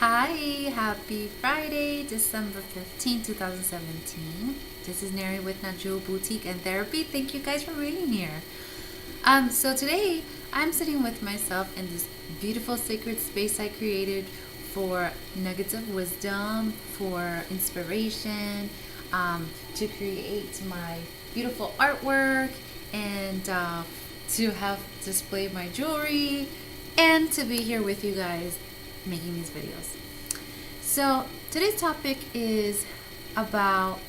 Hi, happy Friday, December 15th, 2017. This is Neri with Najul Boutique and Therapy. Thank you guys for being here. So today I'm sitting with myself in this beautiful sacred space I created for nuggets of wisdom, for inspiration, to create my beautiful artwork, and to have displayed my jewelry, and to be here with you guys making these videos. So today's topic is about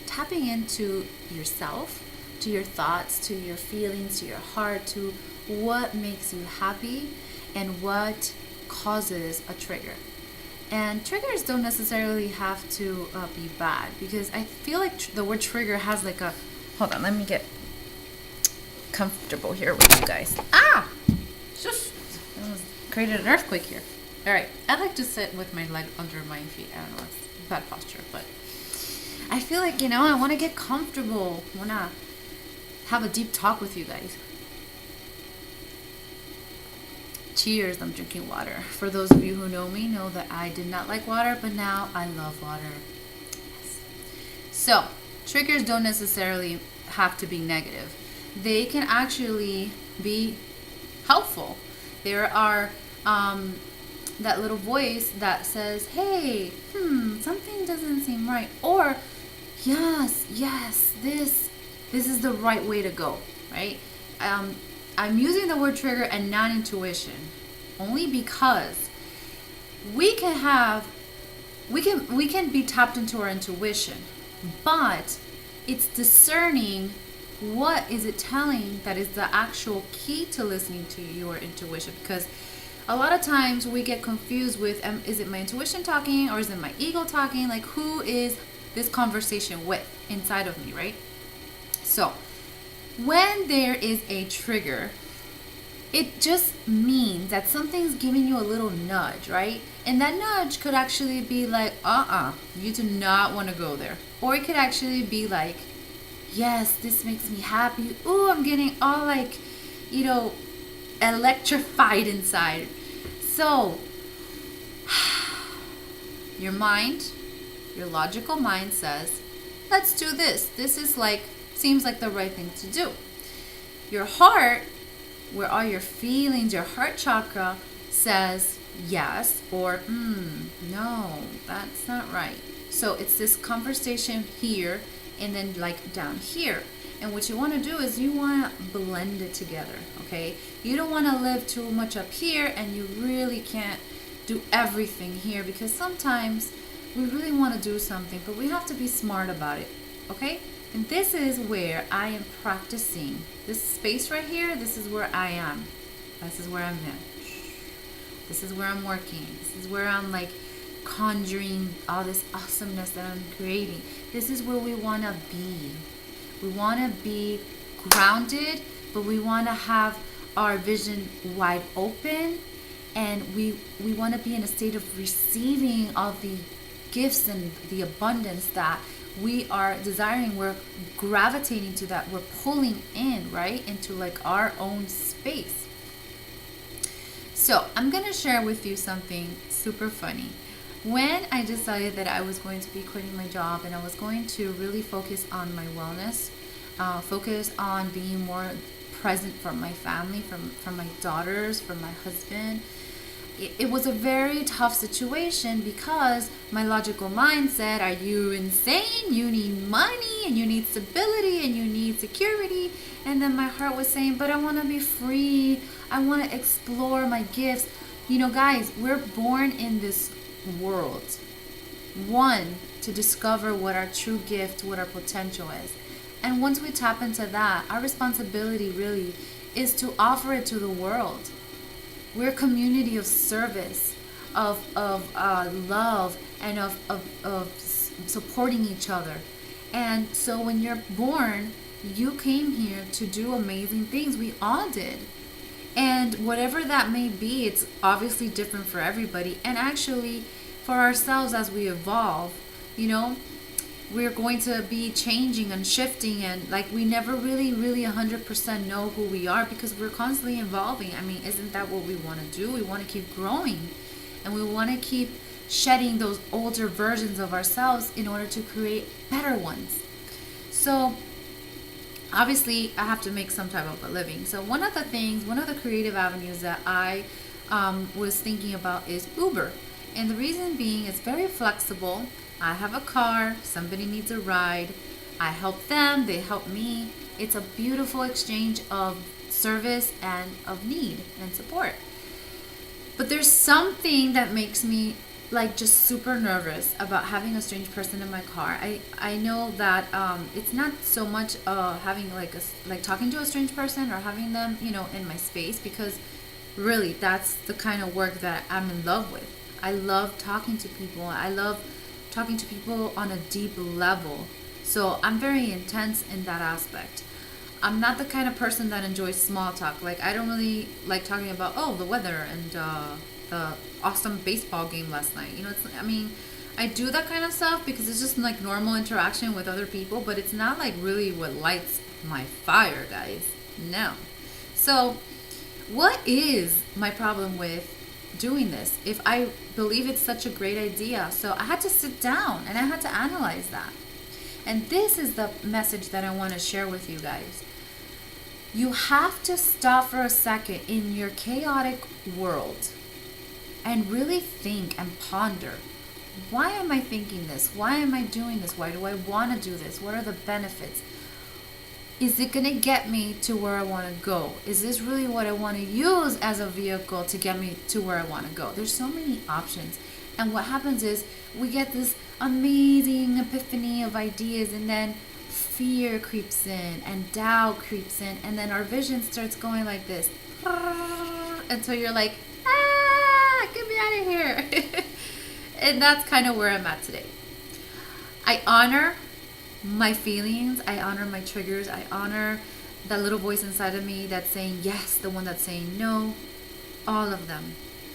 tapping into yourself, to your thoughts, to your feelings, to your heart, to what makes you happy and what causes a trigger. And triggers don't necessarily have to be bad, because I feel like the word trigger has like a. Hold on, let me get comfortable here with you guys. Shush! I almost created an earthquake here. All right, I like to sit with my leg under my feet. I don't know, it's bad posture, but I feel like, I want to get comfortable. I want to have a deep talk with you guys. Cheers, I'm drinking water. For those of you who know me, know that I did not like water, but now I love water. Yes. So, triggers don't necessarily have to be negative. They can actually be helpful. There are that little voice that says, hey, something doesn't seem right. Or, yes, this is the right way to go, right? I'm using the word trigger and not intuition, only because we can be tapped into our intuition, but it's discerning what is it telling that is the actual key to listening to your intuition. Because a lot of times we get confused with, is it my intuition talking or is it my ego talking? Like, who is this conversation with inside of me, right? So when there is a trigger, it just means that something's giving you a little nudge, right? And that nudge could actually be like, you do not want to go there. Or it could actually be like, yes, this makes me happy. Ooh, I'm getting all like, electrified inside. So, your mind, your logical mind says, let's do this. This is seems like the right thing to do. Your heart, where all your feelings, your heart chakra says yes or no, that's not right. So it's this conversation here and then down here. And what you want to do is you want to blend it together, okay? You don't want to live too much up here and you really can't do everything here, because sometimes we really want to do something, but we have to be smart about it, okay? And this is where I am practicing. This space right here, this is where I am. This is where I'm at. This is where I'm working. This is where I'm conjuring all this awesomeness that I'm creating. This is where we want to be. We want to be grounded, but we want to have our vision wide open, and we want to be in a state of receiving all the gifts and the abundance that we are desiring. We're gravitating to that. We're pulling in, right, into our own space. So I'm going to share with you something super funny. When I decided that I was going to be quitting my job and I was going to really focus on my wellness, focus on being more present for my family, from my daughters, for my husband, it was a very tough situation, because my logical mind said, are you insane? You need money and you need stability and you need security. And then my heart was saying, but I want to be free. I want to explore my gifts. Guys, we're born in this world, one, to discover what our true gift, what our potential is. And once we tap into that, our responsibility really is to offer it to the world. We're a community of service, of love, and of supporting each other. And so when you're born, you came here to do amazing things. We all did. And whatever that may be, it's obviously different for everybody. And actually, for ourselves, as we evolve, we're going to be changing and shifting, and we never really 100% know who we are, because we're constantly evolving. I mean, isn't that what we want to do? We want to keep growing, and we want to keep shedding those older versions of ourselves in order to create better ones. So obviously I have to make some type of a living. So one of the creative avenues that I was thinking about is Uber. And the reason being, it's very flexible. I have a car, somebody needs a ride, I help them, they help me. It's a beautiful exchange of service and of need and support. But there's something that makes me like just super nervous about having a strange person in my car. I know that it's not so much having like talking to a strange person or having them, in my space, because really that's the kind of work that I'm in love with. I love talking to people. I love talking to people on a deep level. So I'm very intense in that aspect. I'm not the kind of person that enjoys small talk. Like, I don't really like talking about, the weather and the awesome baseball game last night. I do that kind of stuff because it's just like normal interaction with other people, but it's not like really what lights my fire, guys. No. So, what is my problem with doing this if I believe it's such a great idea? So, I had to sit down and I had to analyze that. And this is the message that I want to share with you guys. You have to stop for a second in your chaotic world and really think and ponder. Why am I thinking this? Why am I doing this? Why do I want to do this? What are the benefits? Is it going to get me to where I want to go? Is this really what I want to use as a vehicle to get me to where I want to go? There's so many options. And what happens is we get this amazing epiphany of ideas, and then fear creeps in and doubt creeps in, and then our vision starts going like this until you're like, get me out of here. And that's kind of where I'm at today. I honor my feelings, I honor my triggers, I honor that little voice inside of me that's saying yes, the one that's saying no, all of them.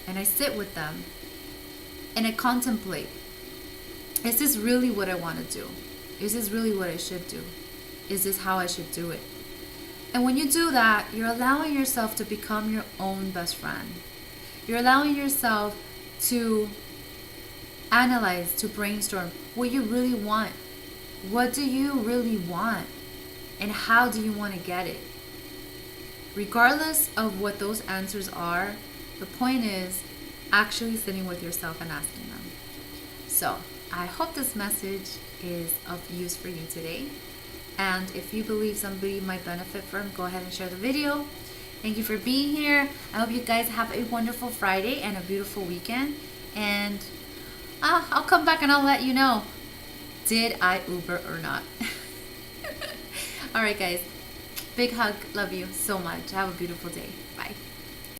And I sit with them and I contemplate, is this really what I want to do? Is this really what I should do? Is this how I should do it? And when you do that, you're allowing yourself to become your own best friend. You're allowing yourself to analyze, to brainstorm what you really want. What do you really want? And how do you want to get it? Regardless of what those answers are, the point is actually sitting with yourself and asking them. So, I hope this message is of use for you today. And if you believe somebody might benefit from, go ahead and share the video. Thank you for being here. I hope you guys have a wonderful Friday and a beautiful weekend. And I'll come back and I'll let you know, did I Uber or not? All right, guys. Big hug. Love you so much. Have a beautiful day. Bye.